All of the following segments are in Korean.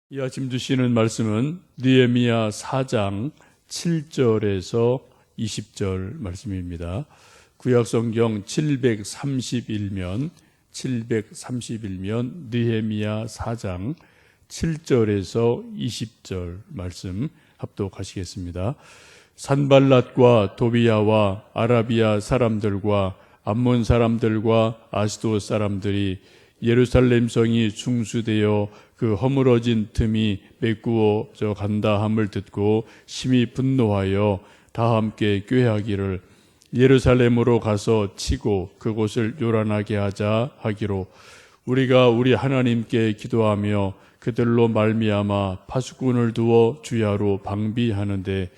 이 아침 주시는 말씀은 느헤미야 4장 7절에서 20절 말씀입니다. 구약성경 731면 느헤미야 4장 7절에서 20절 말씀 합독하시겠습니다. 산발랏과 도비야와 아라비아 사람들과 암몬 사람들과 아스돗 사람들이 예루살렘 성이 중수되어 그 허물어진 틈이 메꾸어져 간다 함을 듣고 심히 분노하여 다 함께 꾀하기를 예루살렘으로 가서 치고 그곳을 요란하게 하자 하기로 우리가 우리 하나님께 기도하며 그들로 말미암아 파수꾼을 두어 주야로 방비하는데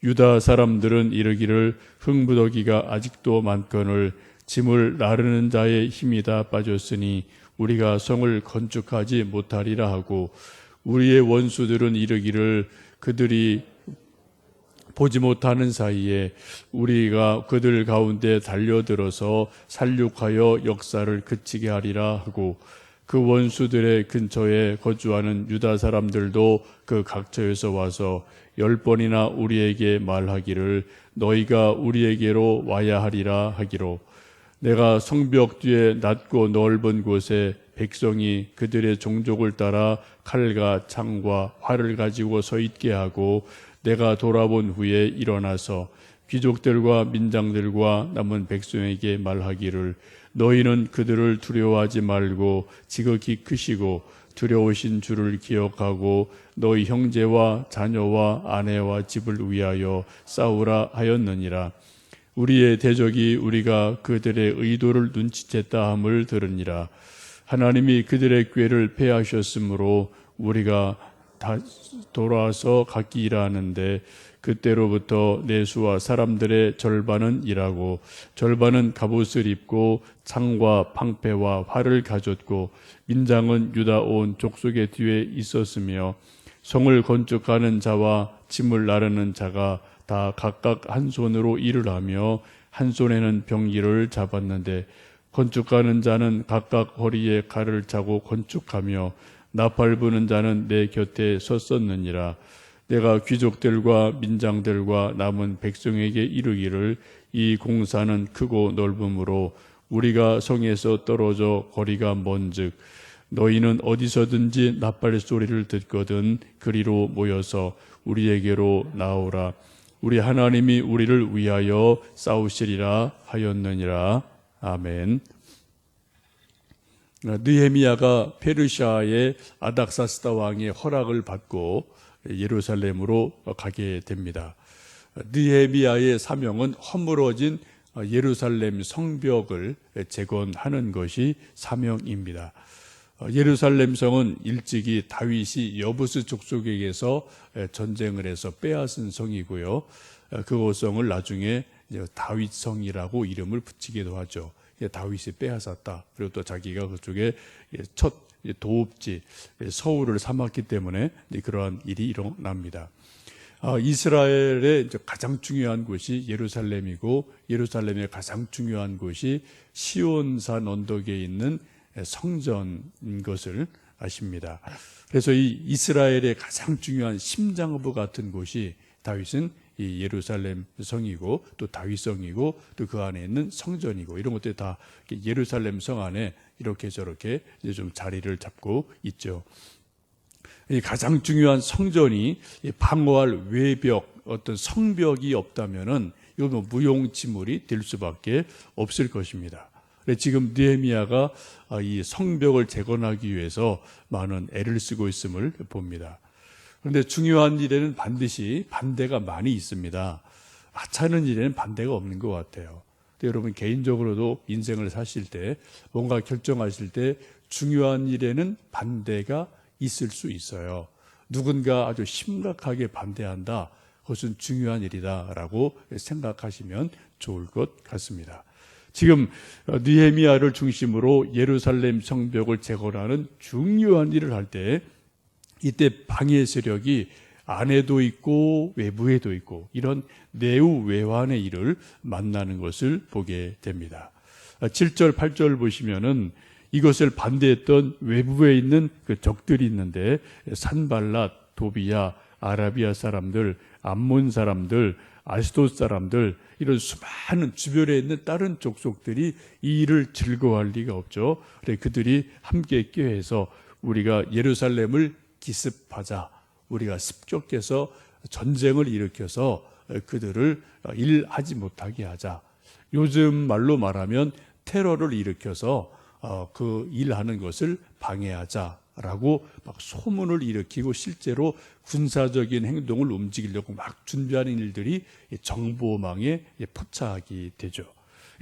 유다 사람들은 이르기를 흙무더기가 아직도 많거늘 짐을 나르는 자의 힘이 다 빠졌으니 우리가 성을 건축하지 못하리라 하고 우리의 원수들은 이르기를 그들이 보지 못하는 사이에 우리가 그들 가운데 달려들어서 살육하여 역사를 그치게 하리라 하고 그 원수들의 근처에 거주하는 유다 사람들도 그 각처에서 와서 10번이나 우리에게 말하기를 너희가 우리에게로 와야 하리라 하기로 내가 성벽 뒤에 낮고 넓은 곳에 백성이 그들의 종족을 따라 칼과 창과 활을 가지고 서 있게 하고 내가 돌아본 후에 일어나서 귀족들과 민장들과 남은 백성에게 말하기를 너희는 그들을 두려워하지 말고 지극히 크시고 두려우신 주를 기억하고 너희 형제와 자녀와 아내와 집을 위하여 싸우라 하였느니라. 우리의 대적이 우리가 그들의 의도를 눈치챘다 함을 들으니라. 하나님이 그들의 꾀를 패하셨으므로 우리가 다 돌아와서 각기 일하는데 그때로부터 내 수와 사람들의 절반은 일하고 절반은 갑옷을 입고 창과 방패와 활을 가졌고 민장은 유다 온 족속의 뒤에 있었으며 성을 건축하는 자와 짐을 나르는 자가 다 각각 한 손으로 일을 하며 한 손에는 병기를 잡았는데 건축하는 자는 각각 허리에 칼을 차고 건축하며 나팔 부는 자는 내 곁에 섰었느니라. 내가 귀족들과 민장들과 남은 백성에게 이르기를 이 공사는 크고 넓음으로 우리가 성에서 떨어져 거리가 먼즉 너희는 어디서든지 나팔 소리를 듣거든 그리로 모여서 우리에게로 나오라. 우리 하나님이 우리를 위하여 싸우시리라 하였느니라. 아멘. 느헤미야가 페르시아의 아닥사스다 왕의 허락을 받고 예루살렘으로 가게 됩니다. 느헤미야의 사명은 허물어진 예루살렘 성벽을 재건하는 것이 사명입니다. 예루살렘 성은 일찍이 다윗이 여부스 족속에게서 전쟁을 해서 빼앗은 성이고요. 그 성을 나중에 다윗성이라고 이름을 붙이기도 하죠. 다윗이 빼앗았다. 그리고 또 자기가 그쪽에 첫 도읍지 서울을 삼았기 때문에 그러한 일이 일어납니다. 이스라엘의 가장 중요한 곳이 예루살렘이고 예루살렘의 가장 중요한 곳이 시온산 언덕에 있는 성전인 것을 아십니다. 그래서 이 이스라엘의 가장 중요한 심장부 같은 곳이 다윗은 이 예루살렘 성이고 또 다윗성이고 또 그 안에 있는 성전이고 이런 것들이 다 예루살렘 성 안에 이렇게 저렇게 이제 좀 자리를 잡고 있죠. 이 가장 중요한 성전이 방어할 외벽 어떤 성벽이 없다면은 이건 무용지물이 될 수밖에 없을 것입니다. 지금 느헤미야가 이 성벽을 재건하기 위해서 많은 애를 쓰고 있음을 봅니다. 그런데 중요한 일에는 반드시 반대가 많이 있습니다. 하찮은 일에는 반대가 없는 것 같아요. 여러분 개인적으로도 인생을 사실 때 뭔가 결정하실 때 중요한 일에는 반대가 있을 수 있어요. 누군가 아주 심각하게 반대한다. 그것은 중요한 일이다라고 생각하시면 좋을 것 같습니다. 지금 느헤미야를 중심으로 예루살렘 성벽을 재건하는 중요한 일을 할 때 이때 방해 세력이 안에도 있고 외부에도 있고 이런 내우 외환의 일을 만나는 것을 보게 됩니다. 7절 8절 보시면은 이것을 반대했던 외부에 있는 그 적들이 있는데 산발랏, 도비야, 아라비아 사람들, 암몬 사람들, 아스돗 사람들, 이런 수많은 주변에 있는 다른 족속들이 이 일을 즐거워할 리가 없죠. 그래서 그들이 함께 꾀해서 우리가 예루살렘을 기습하자, 우리가 습격해서 전쟁을 일으켜서 그들을 일하지 못하게 하자. 요즘 말로 말하면 테러를 일으켜서 그 일하는 것을 방해하자라고 막 소문을 일으키고 실제로 군사적인 행동을 움직이려고 막 준비하는 일들이 정보망에 포착이 되죠.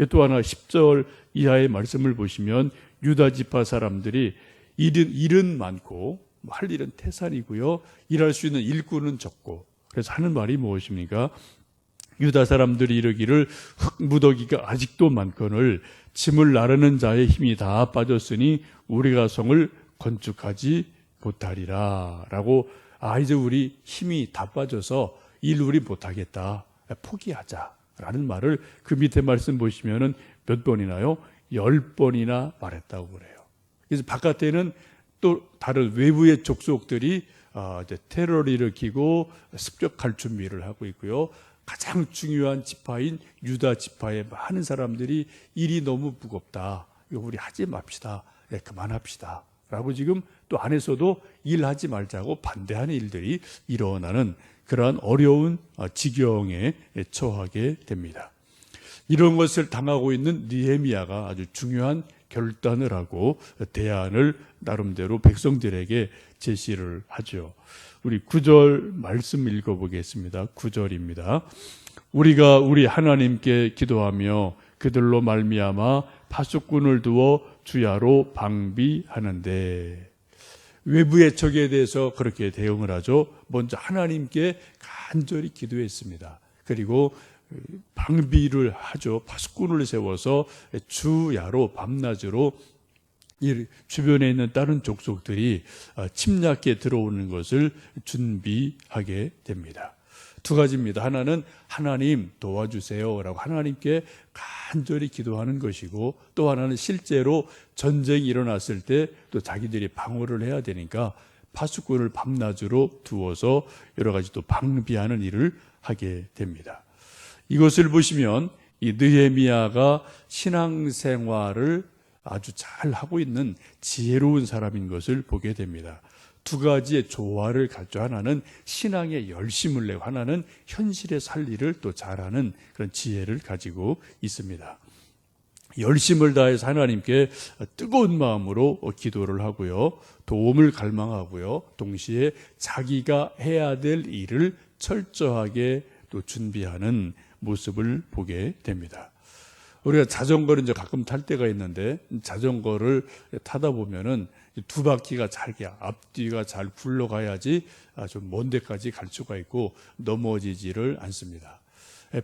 또 하나 10절 이하의 말씀을 보시면 유다 지파 사람들이 일은 많고 할 일은 태산이고요. 일할 수 있는 일꾼은 적고, 그래서 하는 말이 무엇입니까? 유다 사람들이 이르기를 흙무더기가 아직도 많거늘 짐을 나르는 자의 힘이 다 빠졌으니 우리가 성을 건축하지 못하리라 라고, 이제 우리 힘이 다 빠져서 일 우리 못하겠다, 포기하자라는 말을 그 밑에 말씀 보시면은 몇 번이나요? 10번이나 말했다고 그래요. 그래서 바깥에는 또 다른 외부의 족속들이 이제 테러를 일으키고 습격할 준비를 하고 있고요. 가장 중요한 지파인 유다 지파의 많은 사람들이 일이 너무 무겁다, 이거 우리 하지 맙시다, 그만합시다 라고 지금 또 안에서도 일하지 말자고 반대하는 일들이 일어나는 그러한 어려운 지경에 처하게 됩니다. 이런 것을 당하고 있는 느헤미야가 아주 중요한 결단을 하고 대안을 나름대로 백성들에게 제시를 하죠. 우리 9절 말씀 읽어보겠습니다. 9절입니다. 우리가 우리 하나님께 기도하며 그들로 말미암아 파수꾼을 두어 주야로 방비하는데, 외부의 적에 대해서 그렇게 대응을 하죠. 먼저 하나님께 간절히 기도했습니다. 그리고 방비를 하죠. 파수꾼을 세워서 주야로 밤낮으로 이 주변에 있는 다른 족속들이 침략해 들어오는 것을 준비하게 됩니다. 두 가지입니다. 하나는 하나님 도와주세요 라고 하나님께 간절히 기도하는 것이고, 또 하나는 실제로 전쟁이 일어났을 때 또 자기들이 방어를 해야 되니까 파수꾼을 밤낮으로 두어서 여러 가지 또 방비하는 일을 하게 됩니다. 이것을 보시면 이 느헤미야가 신앙생활을 아주 잘 하고 있는 지혜로운 사람인 것을 보게 됩니다. 두 가지의 조화를 갖죠. 하나는 신앙에 열심을 내고 하나는 현실의 살리를 또 잘하는 그런 지혜를 가지고 있습니다. 열심을 다해서 하나님께 뜨거운 마음으로 기도를 하고요, 도움을 갈망하고요, 동시에 자기가 해야 될 일을 철저하게 또 준비하는 모습을 보게 됩니다. 우리가 자전거를 이제 가끔 탈 때가 있는데, 자전거를 타다 보면은 두 바퀴가 잘, 앞뒤가 잘 굴러가야지 좀 먼 데까지 갈 수가 있고 넘어지지를 않습니다.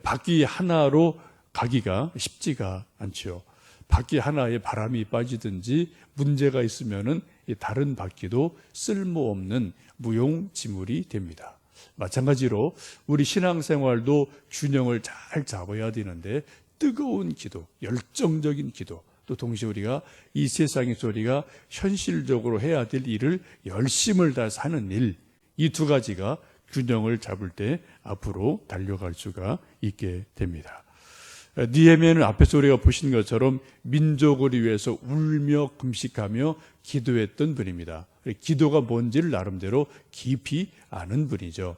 바퀴 하나로 가기가 쉽지가 않죠. 바퀴 하나에 바람이 빠지든지 문제가 있으면은 다른 바퀴도 쓸모없는 무용지물이 됩니다. 마찬가지로 우리 신앙생활도 균형을 잘 잡아야 되는데, 뜨거운 기도, 열정적인 기도, 또 동시에 우리가 이 세상의 소리가 현실적으로 해야 될 일을 열심을 다해서 하는 일, 이 두 가지가 균형을 잡을 때 앞으로 달려갈 수가 있게 됩니다. 느헤미야는 앞에서 우리가 보신 것처럼 민족을 위해서 울며 금식하며 기도했던 분입니다. 기도가 뭔지를 나름대로 깊이 아는 분이죠.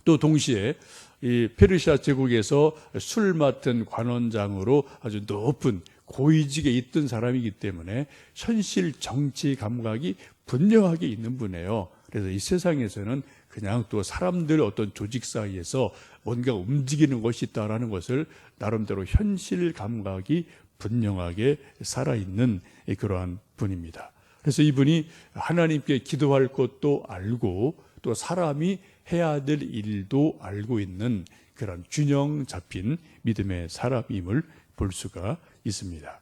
또 동시에 이 페르시아 제국에서 술 맡은 관원장으로 아주 높은 고위직에 있던 사람이기 때문에 현실 정치 감각이 분명하게 있는 분이에요. 그래서 이 세상에서는 그냥 또 사람들 어떤 조직 사이에서 뭔가 움직이는 것이 있다라는 것을 나름대로 현실 감각이 분명하게 살아있는 그러한 분입니다. 그래서 이분이 하나님께 기도할 것도 알고 또 사람이 해야 될 일도 알고 있는 그런 균형 잡힌 믿음의 사람임을 볼 수가 있습니다.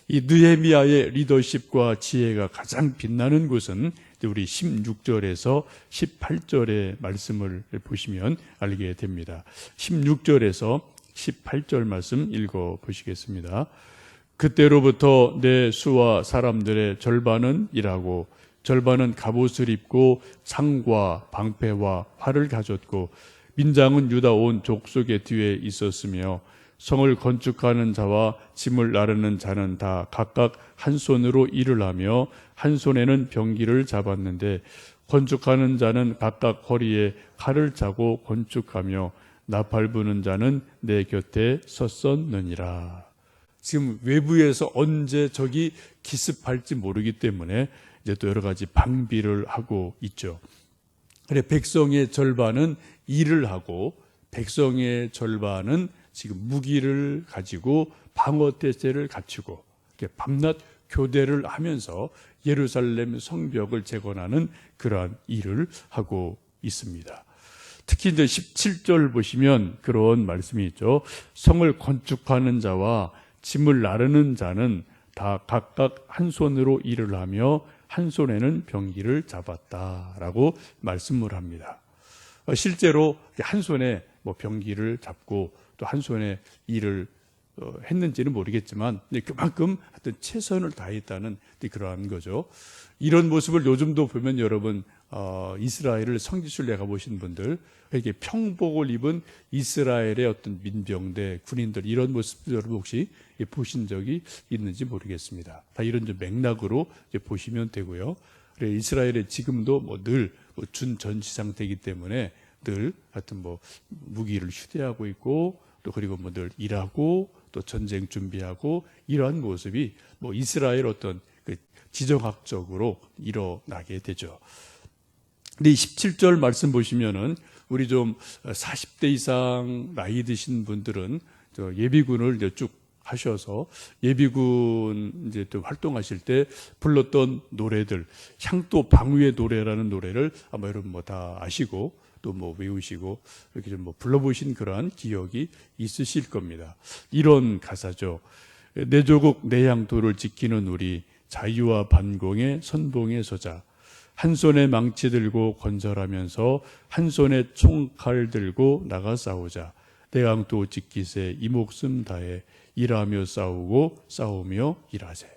이 느헤미야의 리더십과 지혜가 가장 빛나는 곳은 우리 16절에서 18절의 말씀을 보시면 알게 됩니다. 16절에서 18절 말씀 읽어 보시겠습니다. 그때로부터 내 수와 사람들의 절반은 일하고 절반은 갑옷을 입고 창과 방패와 활을 가졌고 민장은 유다 온 족속의 뒤에 있었으며 성을 건축하는 자와 짐을 나르는 자는 다 각각 한 손으로 일을 하며 한 손에는 병기를 잡았는데 건축하는 자는 각각 허리에 칼을 차고 건축하며 나팔 부는 자는 내 곁에 섰었느니라. 지금 외부에서 언제 적이 기습할지 모르기 때문에 이제 또 여러 가지 방비를 하고 있죠. 그래, 백성의 절반은 일을 하고 백성의 절반은 지금 무기를 가지고 방어태세를 갖추고 밤낮 교대를 하면서 예루살렘 성벽을 재건하는 그러한 일을 하고 있습니다. 특히 이제 17절 보시면 그런 말씀이 있죠. 성을 건축하는 자와 짐을 나르는 자는 다 각각 한 손으로 일을 하며 한 손에는 병기를 잡았다라고 말씀을 합니다. 실제로 한 손에 병기를 잡고 또 한 손에 일을 했는지는 모르겠지만 그만큼 하여튼 최선을 다했다는 그러한 거죠. 이런 모습을 요즘도 보면 여러분 이스라엘을 성지순례 가보신 분들 이렇게 평복을 입은 이스라엘의 어떤 민병대 군인들 이런 모습 여러분 혹시 보신 적이 있는지 모르겠습니다. 다 이런 좀 맥락으로 보시면 되고요. 그래, 이스라엘에 지금도 늘 준전시 상태이기 때문에 늘 하여튼 무기를 휴대하고 있고 또 그리고 늘 일하고 또 전쟁 준비하고 이러한 모습이 이스라엘 어떤 그 지정학적으로 일어나게 되죠. 근데 이 17절 말씀 보시면은 우리 좀 40대 이상 나이 드신 분들은 예비군을 이제 쭉 하셔서 예비군 이제 또 활동하실 때 불렀던 노래들, 향도 방위의 노래라는 노래를 아마 여러분 다 아시고 또 외우시고 이렇게 좀 불러보신 그러한 기억이 있으실 겁니다. 이런 가사죠. 내 조국 내 향토를 지키는 우리 자유와 반공의 선봉에 서자. 한 손에 망치 들고 건설하면서 한 손에 총칼 들고 나가 싸우자. 내 향토 지키세 이 목숨 다해 일하며 싸우고 싸우며 일하세.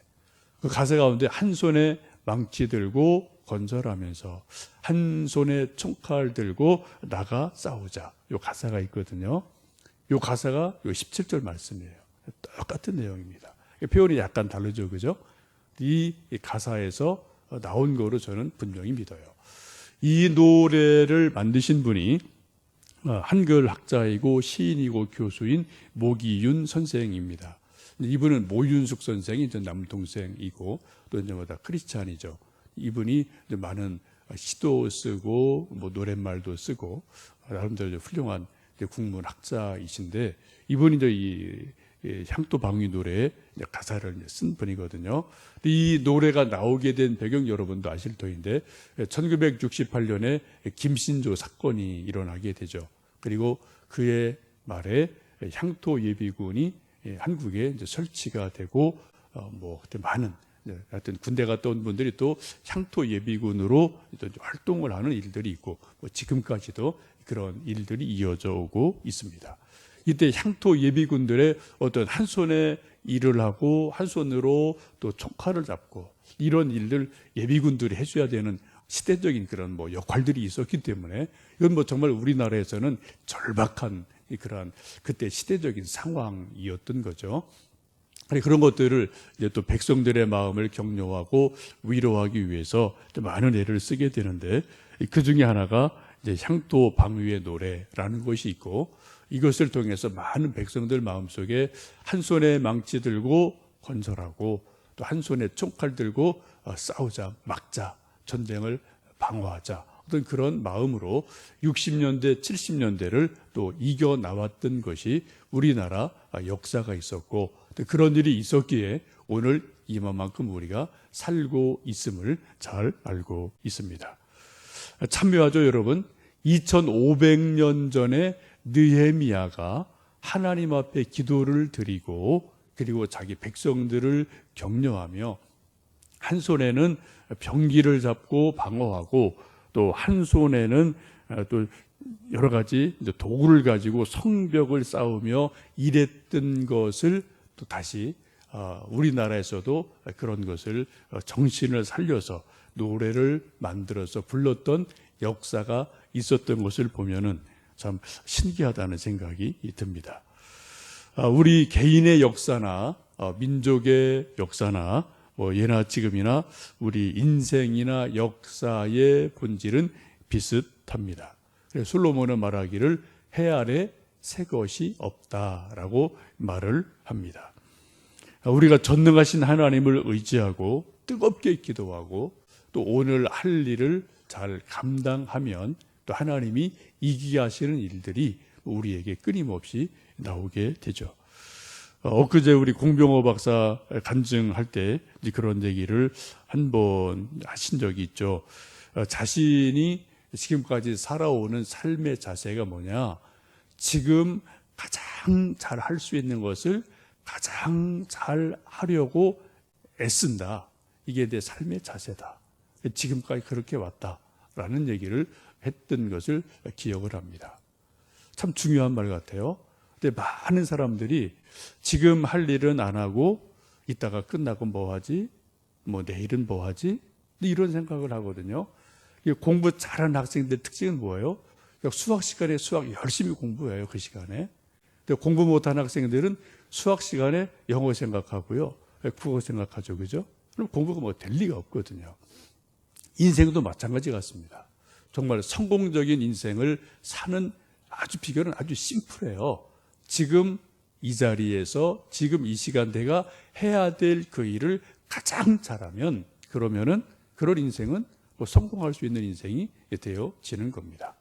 그 가사 가운데 한 손에 망치 들고 건설하면서 한 손에 총칼 들고 나가 싸우자. 요 가사가 있거든요. 요 가사가 요 17절 말씀이에요. 똑같은 내용입니다. 표현이 약간 다르죠, 그죠? 이 가사에서 나온 거로 저는 분명히 믿어요. 이 노래를 만드신 분이 한글 학자이고 시인이고 교수인 모기윤 선생입니다. 이분은 모윤숙 선생이 남동생이고 또 이제 다 크리스찬이죠. 이분이 많은 시도 쓰고 노랫말도 쓰고 나름대로 훌륭한 국문 학자이신데 이분이 이제 이 향토 방위 노래의 가사를 쓴 분이거든요. 이 노래가 나오게 된 배경 여러분도 아실 터인데 1968년에 김신조 사건이 일어나게 되죠. 그리고 그의 말에 향토 예비군이 한국에 이제 설치가 되고 그때 많은 하여튼 군대 갔다 온 분들이 또 향토 예비군으로 활동을 하는 일들이 있고 지금까지도 그런 일들이 이어져 오고 있습니다. 이때 향토 예비군들의 어떤 한 손에 일을 하고 한 손으로 또 총칼을 잡고 이런 일들 예비군들이 해줘야 되는 시대적인 그런 역할들이 있었기 때문에 이건 정말 우리나라에서는 절박한 그러한 그때 시대적인 상황이었던 거죠. 그런 것들을 이제 또 백성들의 마음을 격려하고 위로하기 위해서 많은 애를 쓰게 되는데 그 중에 하나가 이제 향토 방위의 노래라는 것이 있고 이것을 통해서 많은 백성들 마음속에 한 손에 망치 들고 건설하고 또 한 손에 총칼 들고 싸우자, 막자, 전쟁을 방어하자 어떤 그런 마음으로 60년대, 70년대를 또 이겨 나왔던 것이 우리나라 역사가 있었고 그런 일이 있었기에 오늘 이만큼 우리가 살고 있음을 잘 알고 있습니다. 참여하죠, 여러분. 2500년 전에 느헤미야가 하나님 앞에 기도를 드리고 그리고 자기 백성들을 격려하며 한 손에는 병기를 잡고 방어하고 또 한 손에는 또 여러 가지 도구를 가지고 성벽을 쌓으며 일했던 것을 또 다시 우리나라에서도 그런 것을 정신을 살려서 노래를 만들어서 불렀던 역사가 있었던 것을 보면은 참 신기하다는 생각이 듭니다. 우리 개인의 역사나 민족의 역사나 예나 지금이나 우리 인생이나 역사의 본질은 비슷합니다. 그래서 솔로몬은 말하기를 해 아래 새 것이 없다라고 말을 합니다. 우리가 전능하신 하나님을 의지하고 뜨겁게 기도하고 또 오늘 할 일을 잘 감당하면 또 하나님이 이기게 하시는 일들이 우리에게 끊임없이 나오게 되죠. 엊그제 우리 공병호 박사 간증할 때 그런 얘기를 한 번 하신 적이 있죠. 자신이 지금까지 살아오는 삶의 자세가 뭐냐? 지금 가장 잘 할 수 있는 것을 가장 잘 하려고 애쓴다. 이게 내 삶의 자세다. 지금까지 그렇게 왔다라는 얘기를 했던 것을 기억을 합니다. 참 중요한 말 같아요. 근데 많은 사람들이 지금 할 일은 안 하고 이따가 끝나고 뭐 하지? 뭐 내일은 뭐 하지? 이런 생각을 하거든요. 공부 잘하는 학생들 특징은 뭐예요? 수학 시간에 수학 열심히 공부해요. 그 시간에. 근데 공부 못하는 학생들은 수학 시간에 영어 생각하고요. 국어 생각하죠. 그죠? 그럼 공부가 뭐 될 리가 없거든요. 인생도 마찬가지 같습니다. 정말 성공적인 인생을 사는 아주 비결은 아주 심플해요. 지금 이 자리에서 지금 이 시간대가 해야 될 그 일을 가장 잘하면 그러면은 그런 인생은 성공할 수 있는 인생이 되어지는 겁니다.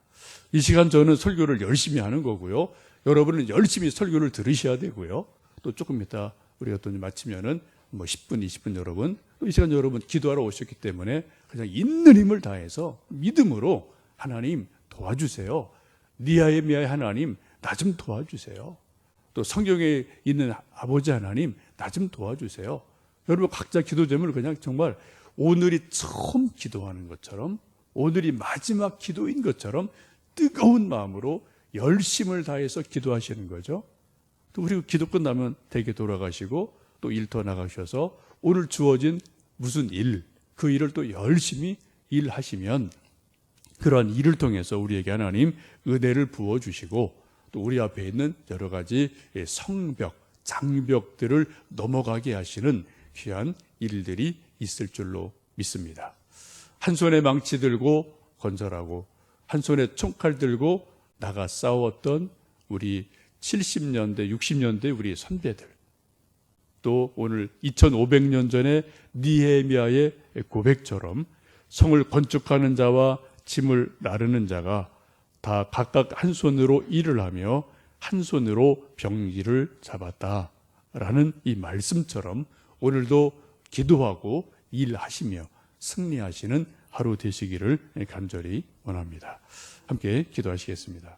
이 시간 저는 설교를 열심히 하는 거고요. 여러분은 열심히 설교를 들으셔야 되고요. 또 조금 이따 우리가 또 마치면은 10분, 20분 여러분, 또 이 시간 여러분 기도하러 오셨기 때문에 그냥 있는 힘을 다해서 믿음으로 하나님 도와주세요. 니아에미아의 하나님 나 좀 도와주세요. 또 성경에 있는 아버지 하나님 나 좀 도와주세요. 여러분 각자 기도 제목을 그냥 정말 오늘이 처음 기도하는 것처럼 오늘이 마지막 기도인 것처럼 뜨거운 마음으로 열심을 다해서 기도하시는 거죠. 또 그리고 기도 끝나면 댁에 돌아가시고 또 일터 나가셔서 오늘 주어진 무슨 일, 그 일을 또 열심히 일하시면 그러한 일을 통해서 우리에게 하나님 은혜를 부어주시고 또 우리 앞에 있는 여러 가지 성벽, 장벽들을 넘어가게 하시는 귀한 일들이 있을 줄로 믿습니다. 한 손에 망치 들고 건설하고 한 손에 총칼 들고 나가 싸웠던 우리 70년대, 60년대 우리 선배들, 또 오늘 2500년 전에 느헤미야의 고백처럼 성을 건축하는 자와 짐을 나르는 자가 다 각각 한 손으로 일을 하며 한 손으로 병기를 잡았다라는 이 말씀처럼 오늘도 기도하고 일하시며 승리하시는 하루 되시기를 간절히 원합니다. 함께 기도하시겠습니다.